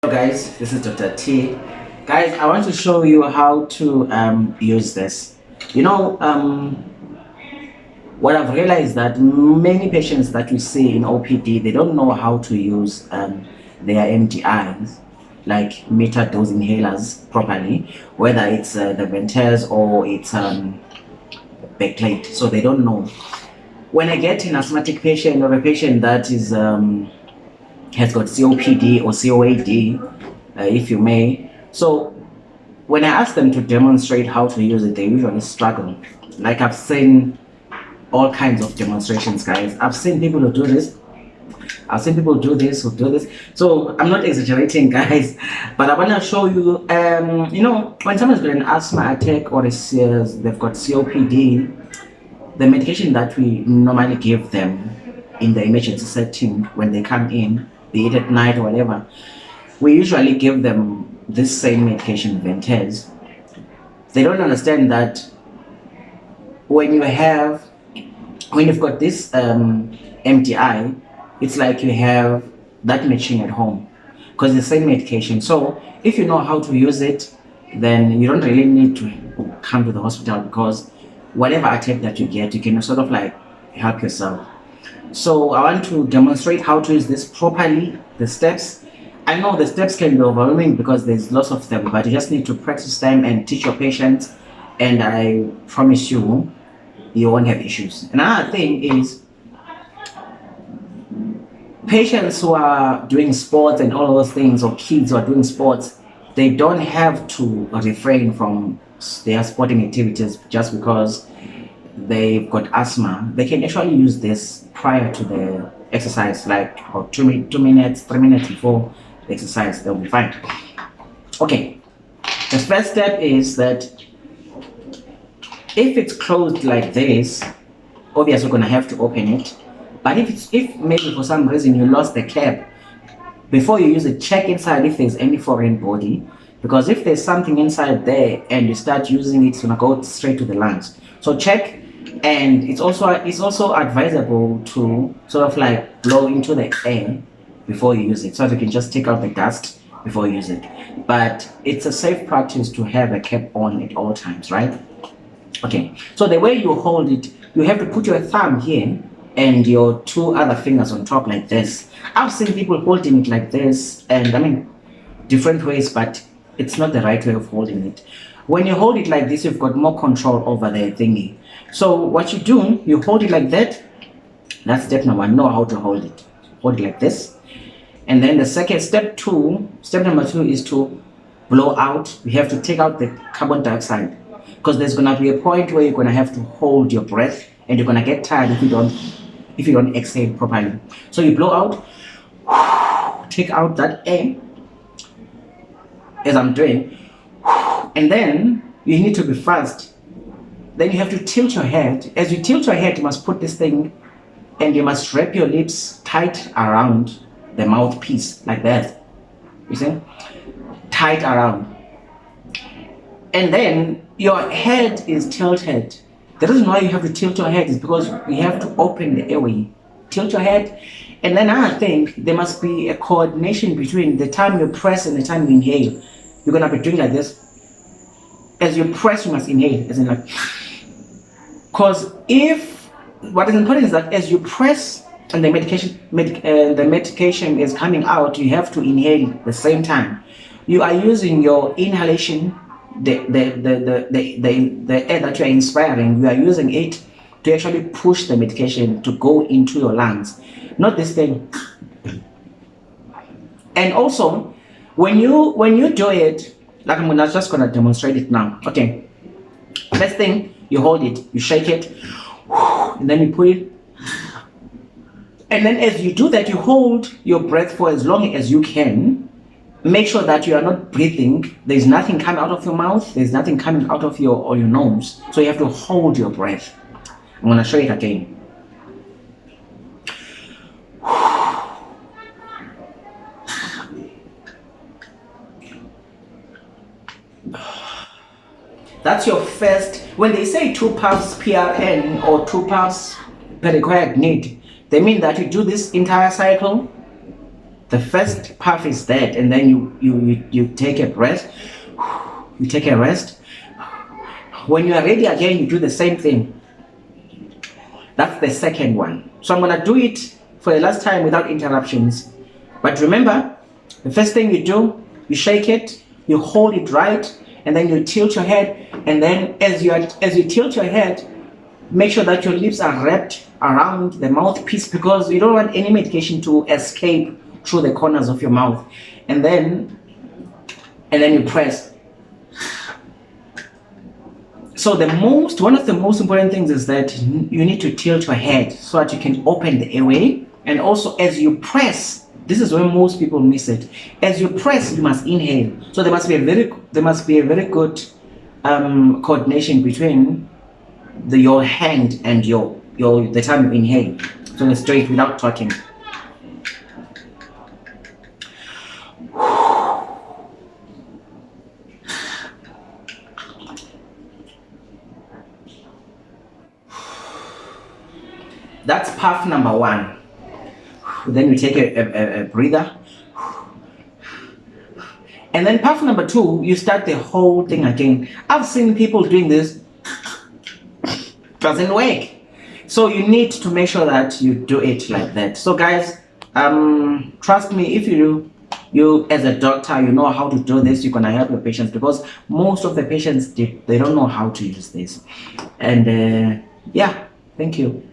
Hello guys, this is Dr. T. Guys, I want to show you how to use this. What I've realized that many patients that we see in OPD, they don't know how to use their MDIs, like metered dose inhalers properly, whether it's the Ventez or it's Bakelite. So they don't know. When I get an asthmatic patient or a patient that is has got COPD or COAD, if you may. So when I ask them to demonstrate how to use it, they usually struggle. Like I've seen all kinds of demonstrations, guys. I've seen people who do this. I've seen people do this, who do this. So I'm not exaggerating, guys, but I want to show you, when someone's got an asthma attack or they've got COPD, the medication that we normally give them in the emergency setting when they come in, be it at night or whatever, we usually give them this same medication, Ventez. They don't understand that when you've got this MDI, it's like you have that machine at home because it's the same medication. So if you know how to use it, then you don't really need to come to the hospital, because whatever attack that you get, you can sort of like help yourself. So I want to demonstrate how to use this properly, the steps. I know the steps can be overwhelming because there's lots of them, but you just need to practice them and teach your patients, and I promise you, you won't have issues. Another thing is, patients who are doing sports and all those things, or kids who are doing sports, they don't have to refrain from their sporting activities just because they've got asthma. They can actually use this prior to the exercise, like about 2 minutes, 3 minutes before the exercise. They'll be fine. Okay, the first step is that if it's closed like this, obviously you're gonna have to open it. But if maybe for some reason you lost the cap, before you use it, check inside if there's any foreign body, because if there's something inside there and you start using it, it's gonna go straight to the lungs. So check. And it's also advisable to sort of like blow into the air before you use it, so that you can just take out the dust before you use it. But it's a safe practice to have a cap on at all times, right? Okay, so the way you hold it, you have to put your thumb here and your two other fingers on top like this. I've seen people holding it like this, and I mean different ways, but it's not the right way of holding it. When you hold it like this, you've got more control over the thingy. So what you do, you hold it like that. That's step number one. Know how to hold it. Hold it like this. And then the step number two is to blow out. You have to take out the carbon dioxide, because there's gonna be a point where you're gonna have to hold your breath, and you're gonna get tired if you don't exhale properly. So you blow out, take out that air, as I'm doing, and then you need to be fast. Then you have to tilt your head. As you tilt your head, you must put this thing, and you must wrap your lips tight around the mouthpiece like that. You see? Tight around. And then your head is tilted. The reason why you have to tilt your head is because you have to open the airway. Tilt your head. And then I think there must be a coordination between the time you press and the time you inhale. You're gonna be doing like this. As you press, you must inhale, as in like, because what is important is that as you press and the medication is coming out, you have to inhale at the same time. You are using your inhalation, the air that you are inspiring, you are using it to actually push the medication to go into your lungs, not this thing. And also, when you do it, like I'm just gonna demonstrate it now. Okay. First thing, you hold it, you shake it, and then you put it. And then as you do that, you hold your breath for as long as you can. Make sure that you are not breathing. There's nothing coming out of your mouth. There's nothing coming out of your nose. So you have to hold your breath. I'm gonna show it again. That's your first. When they say 2 puffs PRN or 2 puffs per required need, they mean that you do this entire cycle The first puff is that, and then you take a breath. You take a rest. When you are ready again, you do the same thing. That's the second one. So I'm gonna do it for the last time without interruptions. But remember, the first thing you do, you shake it, you hold it right, and then you tilt your head. And then as you tilt your head, make sure that your lips are wrapped around the mouthpiece, because you don't want any medication to escape through the corners of your mouth. And then you press. So one of the most important things is that you need to tilt your head so that you can open the airway. And also, as you press, this is where most people miss it. As you press, you must inhale. So there must be a very good coordination between your hand and the time you inhale. So straight without talking. That's puff number one. Then you take a breather. And then puff number two, you start the whole thing again. I've seen people doing this. Doesn't work. So you need to make sure that you do it like that. So guys, trust me, if you as a doctor, you know how to do this, you're gonna help your patients, because most of the patients, they don't know how to use this. And yeah, thank you.